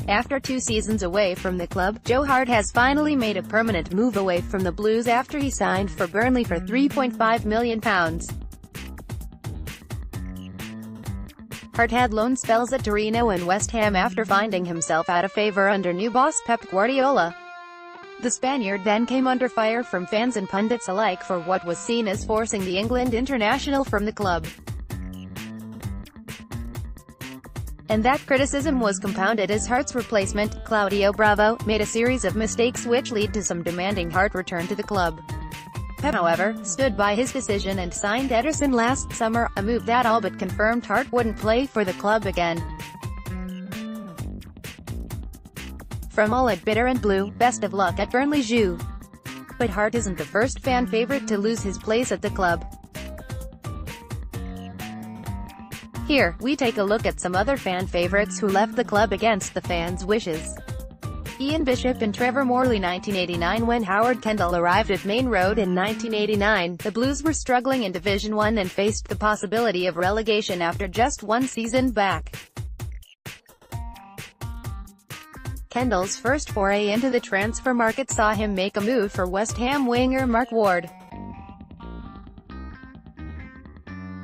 After 2 seasons away from the club, Joe Hart has finally made a permanent move away from the Blues after he signed for Burnley for £3.5 million. Hart had loan spells at Torino and West Ham after finding himself out of favour under new boss Pep Guardiola. The Spaniard then came under fire from fans and pundits alike for what was seen as forcing the England international from the club. And that criticism was compounded as Hart's replacement, Claudio Bravo, made a series of mistakes which lead to some demanding Hart return to the club. Pep, however, stood by his decision and signed Ederson last summer, a move that all but confirmed Hart wouldn't play for the club again. From all at Bitter and Blue, best of luck at Burnley, Joe. But Hart isn't the first fan favourite to lose his place at the club. Here, we take a look at some other fan favourites who left the club against the fans' wishes. Ian Bishop and Trevor Morley. 1989. When Howard Kendall arrived at Main Road in 1989, the Blues were struggling in Division 1 and faced the possibility of relegation after just 1 season back. Kendall's first foray into the transfer market saw him make a move for West Ham winger Mark Ward.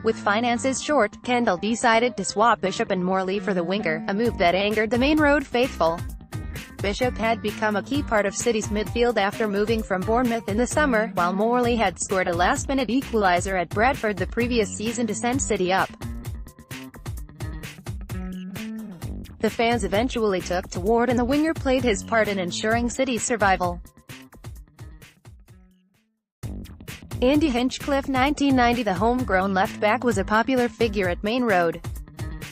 With finances short, Kendall decided to swap Bishop and Morley for the winger, a move that angered the Main Road faithful. Bishop had become a key part of City's midfield after moving from Bournemouth in the summer, while Morley had scored a last-minute equaliser at Bradford the previous season to send City up. The fans eventually took to Ward and the winger played his part in ensuring City's survival. Andy Hinchcliffe. 1990. The homegrown left-back was a popular figure at Main Road.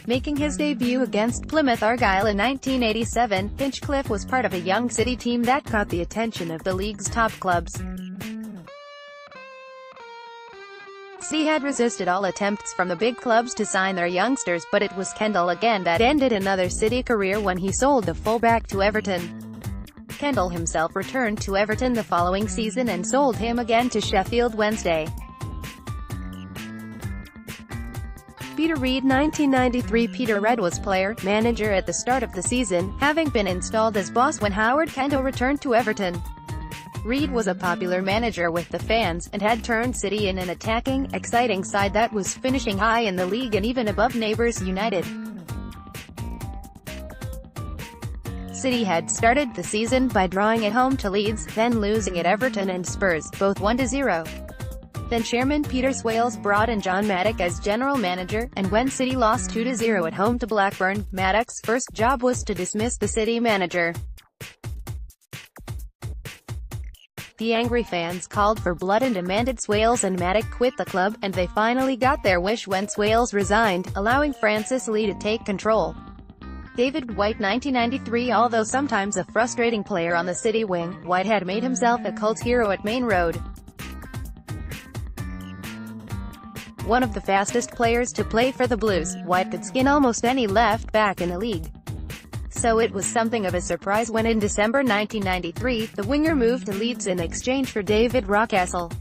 Making his debut against Plymouth Argyle in 1987, Hinchcliffe was part of a young City team that caught the attention of the league's top clubs. City had resisted all attempts from the big clubs to sign their youngsters, but it was Kendall again that ended another City career when he sold the fullback to Everton. Kendall himself returned to Everton the following season and sold him again to Sheffield Wednesday. Peter Reid. 1993. Peter Reid was player-manager at the start of the season, having been installed as boss when Howard Kendall returned to Everton. Reid was a popular manager with the fans, and had turned City in an attacking, exciting side that was finishing high in the league and even above neighbours United. City had started the season by drawing at home to Leeds, then losing at Everton and Spurs, both 1-0. Then chairman Peter Swales brought in John Maddock as general manager, and when City lost 2-0 at home to Blackburn, Maddock's first job was to dismiss the City manager. The angry fans called for blood and demanded Swales and Maddock quit the club, and they finally got their wish when Swales resigned, allowing Francis Lee to take control. David White. 1993. Although sometimes a frustrating player on the City wing, White had made himself a cult hero at Main Road. One of the fastest players to play for the Blues, White could skin almost any left-back in the league. So it was something of a surprise when in December 1993, the winger moved to Leeds in exchange for David Rocastle.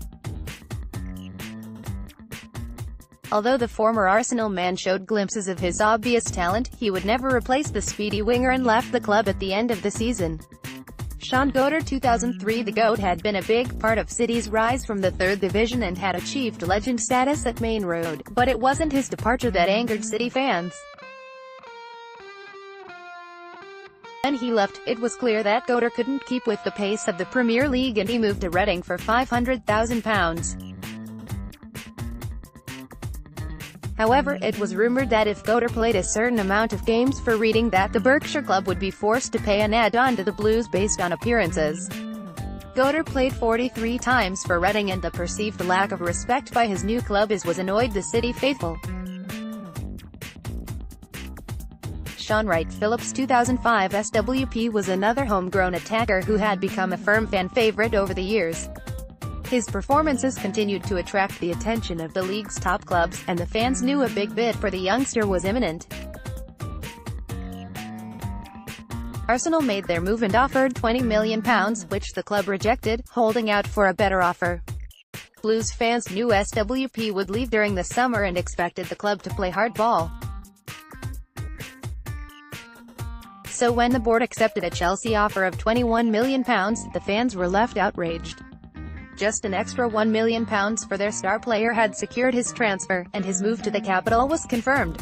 Although the former Arsenal man showed glimpses of his obvious talent, he would never replace the speedy winger and left the club at the end of the season. Sean Goater. 2003. The GOAT had been a big part of City's rise from the 3rd Division and had achieved legend status at Main Road, but it wasn't his departure that angered City fans. When he left, it was clear that Goater couldn't keep with the pace of the Premier League and he moved to Reading for £500,000. However, it was rumoured that if Goater played a certain amount of games for Reading that the Berkshire club would be forced to pay an add-on to the Blues based on appearances. Goater played 43 times for Reading and the perceived lack of respect by his new club was annoyed the City faithful. Sean Wright Phillips. 2005. SWP was another homegrown attacker who had become a firm fan favourite over the years. His performances continued to attract the attention of the league's top clubs, and the fans knew a big bid for the youngster was imminent. Arsenal made their move and offered £20 million, which the club rejected, holding out for a better offer. Blues fans knew SWP would leave during the summer and expected the club to play hard ball. So when the board accepted a Chelsea offer of £21 million, the fans were left outraged. Just an extra £1 million for their star player had secured his transfer, and his move to the capital was confirmed.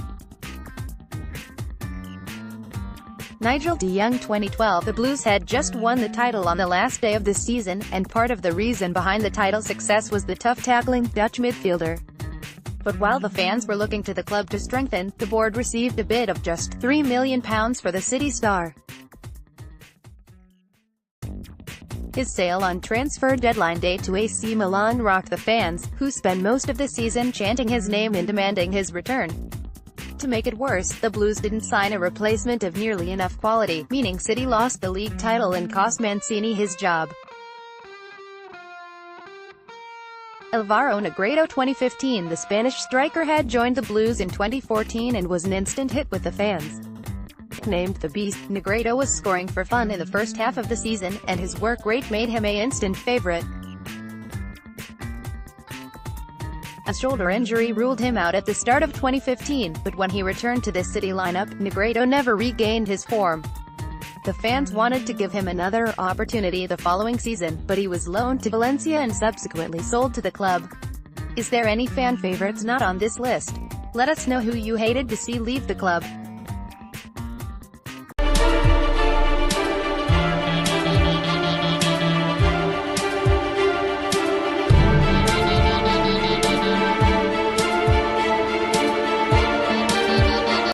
Nigel de Jong 2012 The Blues had just won the title on the last day of the season, and part of the reason behind the title success was the tough-tackling Dutch midfielder. But while the fans were looking to the club to strengthen, the board received a bid of just £3 million for the City star. His sale on transfer deadline day to AC Milan rocked the fans, who spent most of the season chanting his name and demanding his return. To make it worse, the Blues didn't sign a replacement of nearly enough quality, meaning City lost the league title and cost Mancini his job. Alvaro Negredo 2015 The Spanish striker had joined the Blues in 2014 and was an instant hit with the fans. Named the Beast, Negredo was scoring for fun in the first half of the season, and his work rate made him an instant favorite. A shoulder injury ruled him out at the start of 2015, but when he returned to the City lineup, Negredo never regained his form. The fans wanted to give him another opportunity the following season, but he was loaned to Valencia and subsequently sold to the club. Is there any fan favorites not on this list? Let us know who you hated to see leave the club.